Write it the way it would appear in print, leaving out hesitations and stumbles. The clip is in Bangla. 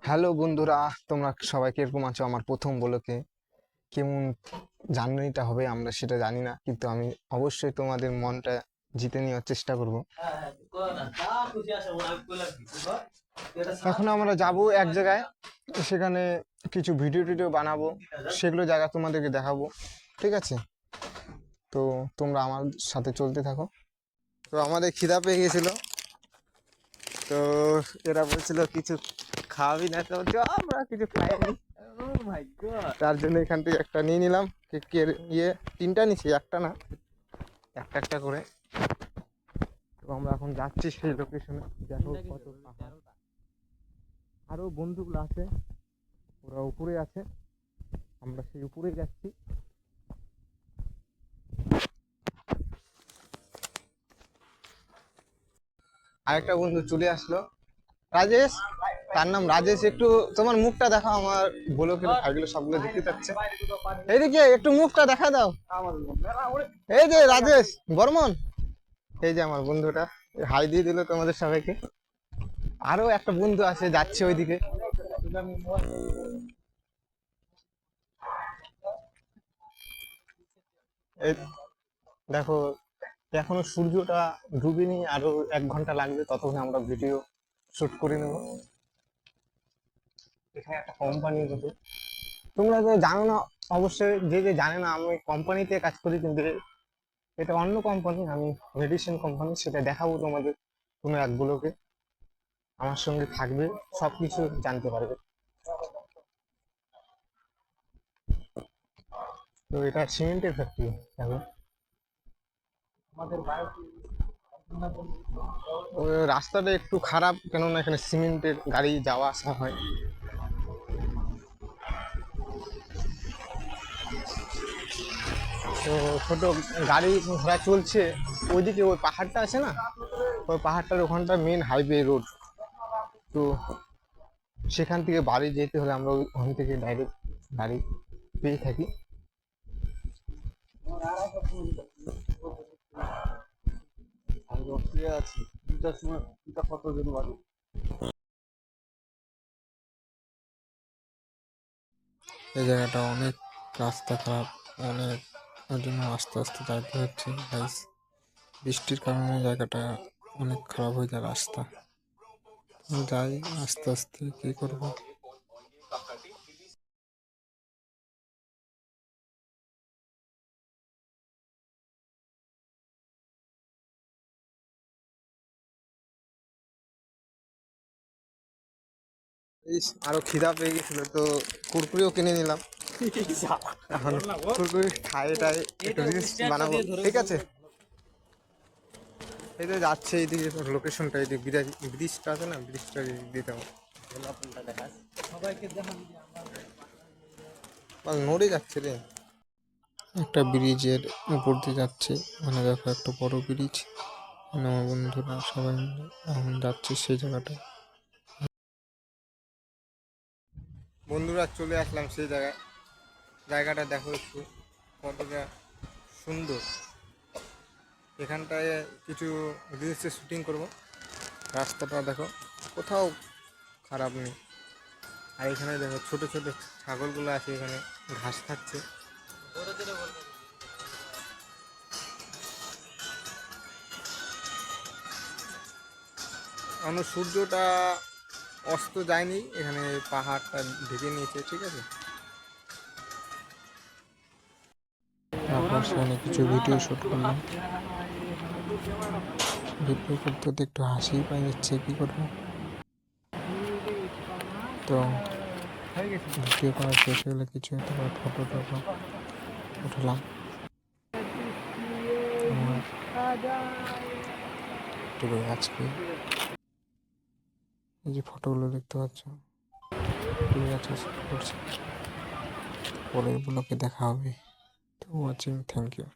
হ্যালো বন্ধুরা, তোমরা সবাই কিরকম আছো? আমার প্রথম ব্লকে কেমন জার্নিটা হবে আমরা সেটা জানি না, কিন্তু আমি অবশ্যই তোমাদের মনটা জিতে নেওয়ার চেষ্টা করব। এখন আমরা যাব এক জায়গায়, সেখানে কিছু ভিডিও টিডিও বানাবো, সেগুলো জায়গা তোমাদেরকে দেখাবো, ঠিক আছে? তো তোমরা আমার সাথে চলতে থাকো। তো আমাদের খিদা পেয়ে গেছিল, তো এরা বলছিল কিছু খাওয়াবি না, তো আমরা কিছু খাইনি। তার জন্য এখান থেকে একটা নিয়ে নিলাম কেকের ইয়ে, তিনটা নিছি, একটা না, একটা একটা করে। তো আমরা এখন যাচ্ছি সেই লোকেশনে। দেখো কত পাহাড়, আরো বন্ধুগুলো আছে, ওরা উপরে আছে, আমরা সেই উপরে যাচ্ছি। আরেকটা বন্ধু চলে আসলো, রাজেশ, তার নাম রাজেশ। একটু তোমার মুখটা দেখাও, আমার ব্লকের ভাইগুলো সবগুলো দেখতে পাচ্ছে। এইদিকে একটু মুখটা দেখা দাও। এই যে রাজেশ বর্মন, এই যে আমার বন্ধুটা, হাই দিয়ে দিল তোমাদের সবাইকে। আরো একটা বন্ধু আছে, যাচ্ছে ওইদিকে। এই দেখো, এখনো সূর্যটা ডুবেনি, আরো 1 ঘন্টা লাগবে, ততক্ষণ আমরা ভিডিও শুট করে নেব। এখানে একটা কোম্পানি কিন্তু, তোমরা তো জানো না, অবশ্যই যে যে জানে না, আমি কোম্পানিতে কাজ করি, কিন্তু এটা অন্য কোম্পানি, আমি মেডিসিন কোম্পানি, সেটা দেখাবো তোমাদের কোনো একগুলোকে। আমার সঙ্গে থাকবে, সবকিছু জানতে পারবে। তো এটা সিমেন্টের ফ্যাক্টরি। দেখো ওই রাস্তাটা একটু খারাপ, কেননা এখানে সিমেন্টের গাড়ি যাওয়া আসা হয়। তো ছোট গাড়ি ঘোড়া চলছে। ওইদিকে ওই পাহাড়টা আছে না, ওই পাহাড়টার ওখানটা মেন হাইওয়ে রোড। তো সেখান থেকে বাড়ি যেতে হলে আমরা ওখান থেকে ডাইরেক্ট গাড়ি পেয়ে থাকি। এই জায়গাটা অনেক রাস্তা খারাপ, অনেক, ওর জন্য আস্তে আস্তে যাইতে হচ্ছে গাইস। বৃষ্টির কারণে জায়গাটা অনেক খারাপ হয়ে যায় রাস্তা। যাই আস্তে আস্তে, কি করব। আরো খিদা পেয়ে গেছিল, তো কুরকুরিও কিনে নিলাম। এখন কুরকুরি খাই টাই একটু রিলস বানাবো, ঠিক আছে? এই তো যাচ্ছে এইদিকে, লোকেশনটা এইদিকে, ব্রিজটা আছে না, ব্রিজটা দিতে হবে। নড়ে যাচ্ছে রে, একটা ব্রিজের উপর দিয়ে যাচ্ছে, মানে দেখো একটা বড় ব্রিজ। মানে আমার বন্ধুরা সবাই মিলে এখন যাচ্ছে সেই জায়গাটায়। বন্ধুরা চলে আসলাম সেই জায়গায়। জায়গাটা দেখো একটু কতটা সুন্দর। এখানটায় কিছু রিলসের শুটিং করব। রাস্তাটা দেখো, কোথাও খারাপ নেই। আর এখানে দেখো ছোট ছোট ছাগলগুলো আছে, এখানে ঘাস খাচ্ছে। এখনো সূর্যটা অস্ত যায়নি, এখানে পাহাড়টা ঢেকে নিয়েছে, ঠিক আছে? তারপর সেখানে কিছু ভিডিও শুট করলাম। ভিডিও করতে করতে একটু হাসি পাই যাচ্ছে, কি করবো। তো ভিডিও করা শেষ হলে কিছু হতে পারে, ফটো টটো উঠলাম। আজকে এই যে ফটোগুলো দেখতে পাচ্ছ, ঠিক আছে, করছি। পরের ব্লগে দেখা হবে। তো ওয়াচিং, থ্যাংক ইউ।